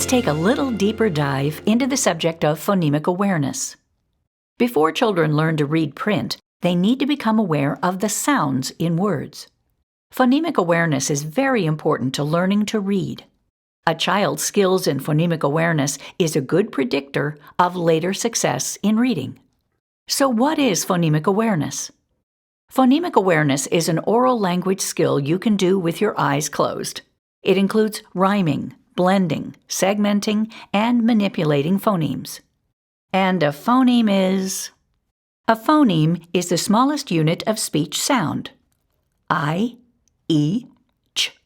let's take a little deeper dive into the subject of phonemic awareness. Before children learn to read print, they need to become aware of the sounds in words. Phonemic awareness is very important to learning to read. A child's skills in phonemic awareness is a good predictor of later success in reading. So what is phonemic awareness? Phonemic awareness is an oral language skill you can do with your eyes closed. It includes rhyming, blending, segmenting, and manipulating phonemes. And a phoneme is? A phoneme is the smallest unit of speech sound. I, E, ch.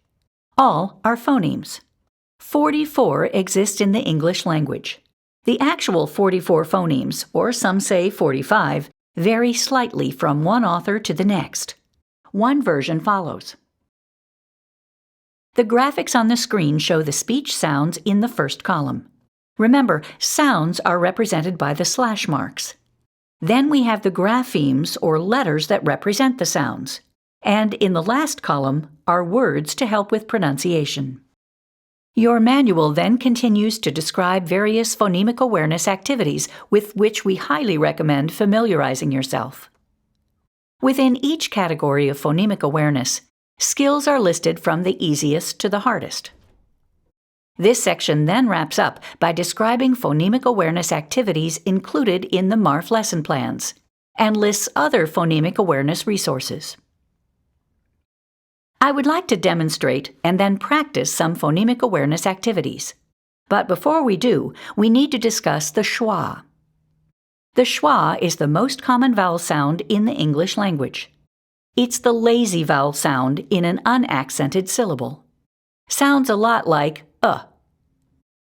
All are phonemes. 44 exist in the English language. The actual 44 phonemes, or some say 45, vary slightly from one author to the next. One version follows. The graphics on the screen show the speech sounds in the first column. Remember, sounds are represented by the slash marks. Then we have the graphemes, or letters that represent the sounds. And in the last column are words to help with pronunciation. Your manual then continues to describe various phonemic awareness activities with which we highly recommend familiarizing yourself. Within each category of phonemic awareness, skills are listed from the easiest to the hardest. This section then wraps up by describing phonemic awareness activities included in the MARF lesson plans and lists other phonemic awareness resources. I would like to demonstrate and then practice some phonemic awareness activities. But before we do, we need to discuss the schwa. The schwa is the most common vowel sound in the English language. It's the lazy vowel sound in an unaccented syllable. Sounds a lot like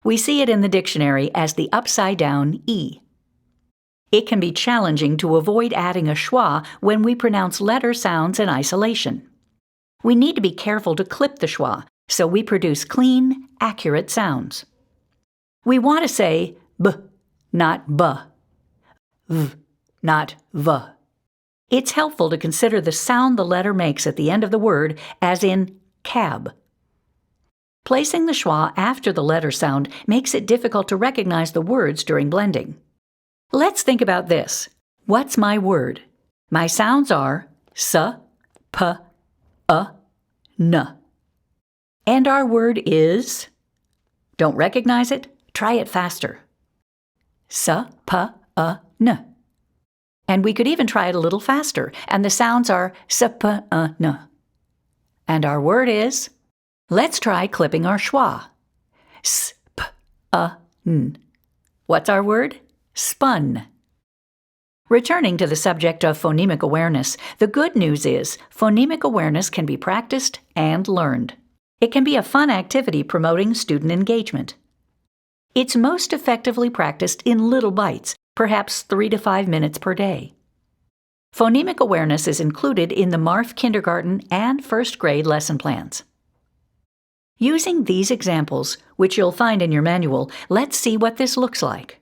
We see it in the dictionary as the upside-down E. It can be challenging to avoid adding a schwa when we pronounce letter sounds in isolation. We need to be careful to clip the schwa so we produce clean, accurate sounds. We want to say b, not b, v, not v. It's helpful to consider the sound the letter makes at the end of the word, as in cab. Placing the schwa after the letter sound makes it difficult to recognize the words during blending. Let's think about this. What's my word? My sounds are s, p, n. And our word is? Don't recognize it? Try it faster. S, p, n. And we could even try it a little faster, and the sounds are s, p, n. And our word is? Let's try clipping our schwa. S, p, n. What's our word? Spun. Returning to the subject of phonemic awareness, the good news is phonemic awareness can be practiced and learned. It can be a fun activity promoting student engagement. It's most effectively practiced in little bites, perhaps 3 to 5 minutes per day. Phonemic awareness is included in the MARF kindergarten and first grade lesson plans. Using these examples, which you'll find in your manual, let's see what this looks like.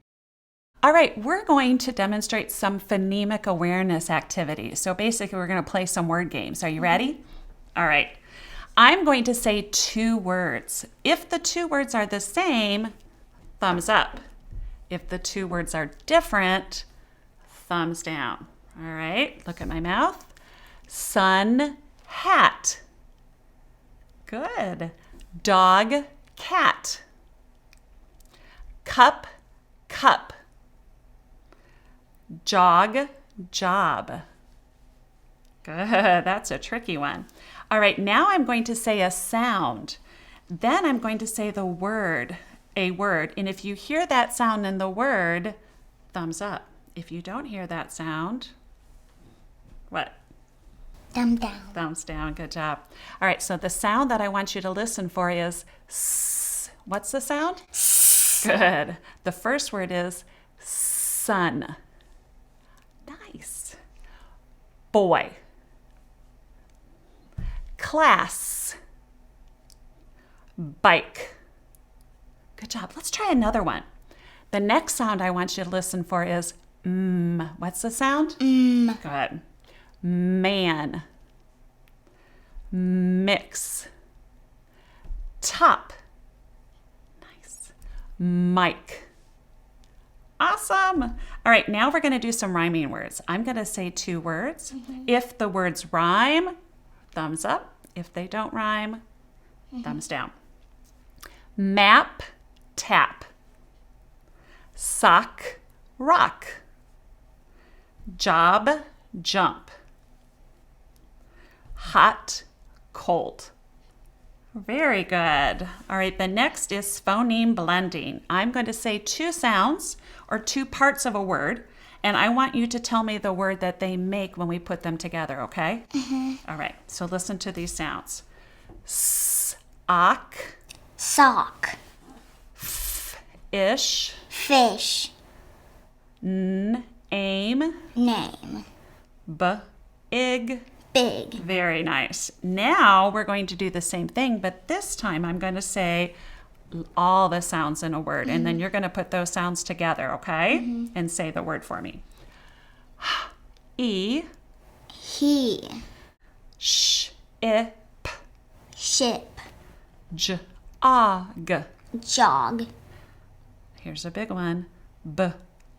All right, we're going to demonstrate some phonemic awareness activities. So basically, we're going to play some word games. Are you ready? All right. I'm going to say 2 words. If the 2 words are the same, thumbs up. If the 2 words are different, thumbs down. All right, look at my mouth. Sun, hat. Good. Dog, cat. Cup, cup. Jog, job. Good, that's a tricky one. All right, now I'm going to say a sound. Then I'm going to say the word, a word. And if you hear that sound in the word, thumbs up. If you don't hear that sound, what? Thumb down. Thumbs down, good job. All right, so the sound that I want you to listen for is S. What's the sound? S. Good. The first word is sun. Nice. Boy. Class. Bike. Good job. Let's try another one. The next sound I want you to listen for is What's the sound? Good. Man. Mix. Top. Nice. mic. Awesome. All right, now we're going to do some rhyming words. I'm going to say 2 words. If the words rhyme, thumbs up. If they don't rhyme, thumbs down. Map, tap. Sock, rock. Job, jump. Hot, cold. Very good. All right, the next is phoneme blending. I'm going to say 2 sounds or 2 parts of a word, and I want you to tell me the word that they make when we put them together, okay? All right, so listen to these sounds. Sock, Sock. ish, Fish. aim, Name. ig. Big. Very nice. Now we're going to do the same thing, but this time I'm going to say all the sounds in a word, and then you're going to put those sounds together, okay? And say the word for me. E, He. ip, Ship. jog. Jog. Here's a big one. Blast.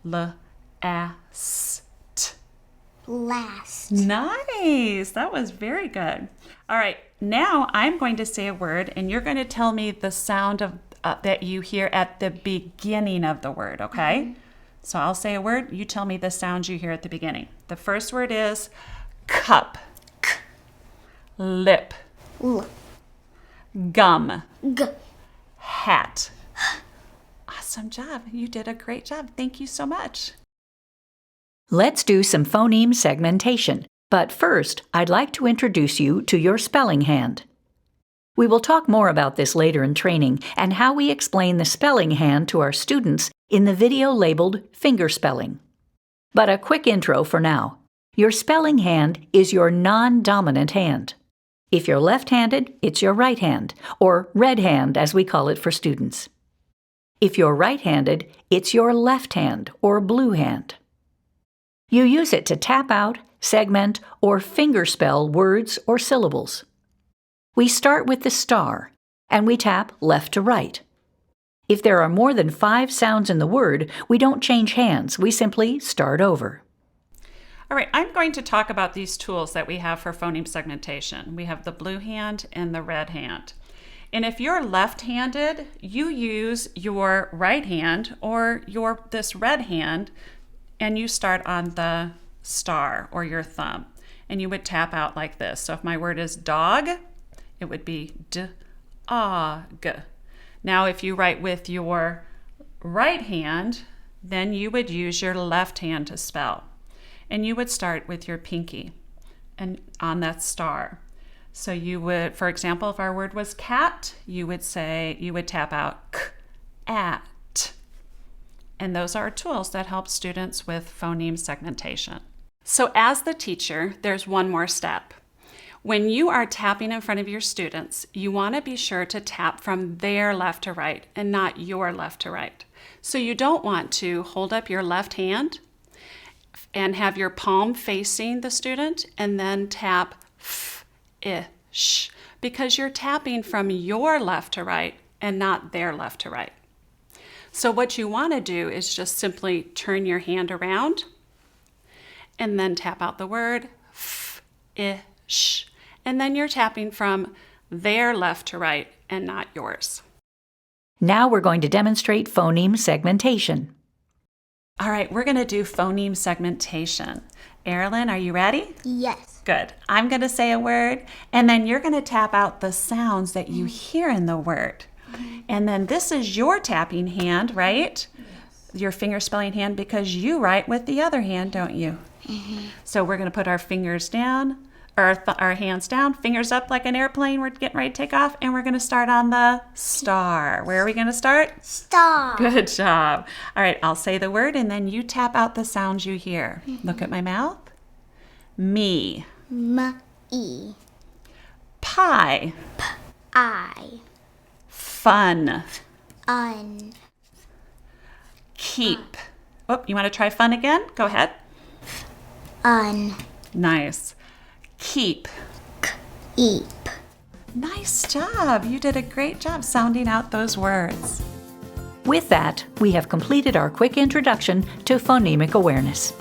Last. Nice. That was very good. All right. Now I'm going to say a word, and you're going to tell me the sound of that you hear at the beginning of the word, okay? So I'll say a word. You tell me the sound you hear at the beginning. The first word is cup. Lip. L. Gum. G. Hat. Awesome job. You did a great job. Thank you so much. Let's do some phoneme segmentation. But first, I'd like to introduce you to your spelling hand. We will talk more about this later in training and how we explain the spelling hand to our students in the video labeled Finger Spelling. But a quick intro for now. Your spelling hand is your non-dominant hand. If you're left-handed, it's your right hand, or red hand as we call it for students. If you're right-handed, it's your left hand, or blue hand. You use it to tap out, segment, or fingerspell words or syllables. We start with the star, and we tap left to right. If there are more than 5 sounds in the word, we don't change hands, we simply start over. All right, I'm going to talk about these tools that we have for phoneme segmentation. We have the blue hand and the red hand. And if you're left-handed, you use your right hand or this red hand, and you start on the star or your thumb, and you would tap out like this. So if my word is dog, it would be d-og. Now if you write with your right hand, then you would use your left hand to spell. And you would start with your pinky and on that star. So you would, for example, if our word was cat, you would tap out k, at. And those are tools that help students with phoneme segmentation. So as the teacher, there's one more step. When you are tapping in front of your students, you want to be sure to tap from their left to right and not your left to right. So you don't want to hold up your left hand and have your palm facing the student and then tap f-ish, because you're tapping from your left to right and not their left to right. So what you want to do is just simply turn your hand around and then tap out the word f-ish. And then you're tapping from their left to right and not yours. Now we're going to demonstrate phoneme segmentation. All right, we're going to do phoneme segmentation. Erilyn, are you ready? Yes. Good. I'm going to say a word, and then you're going to tap out the sounds that you hear in the word. And then this is your tapping hand, right? Yes. Your finger spelling hand, because you write with the other hand, don't you? So we're going to put our fingers down, or our hands down, fingers up like an airplane. We're getting ready to take off, and we're going to start on the star. Where are we going to start? Star. Good job. All right, I'll say the word, and then you tap out the sounds you hear. Look at my mouth. Me. M-E. Pie. I. Fun. Un. Keep. Oh, you want to try fun again? Go ahead. Un. Nice. Keep. Eep. Nice job. You did a great job sounding out those words. With that, we have completed our quick introduction to phonemic awareness.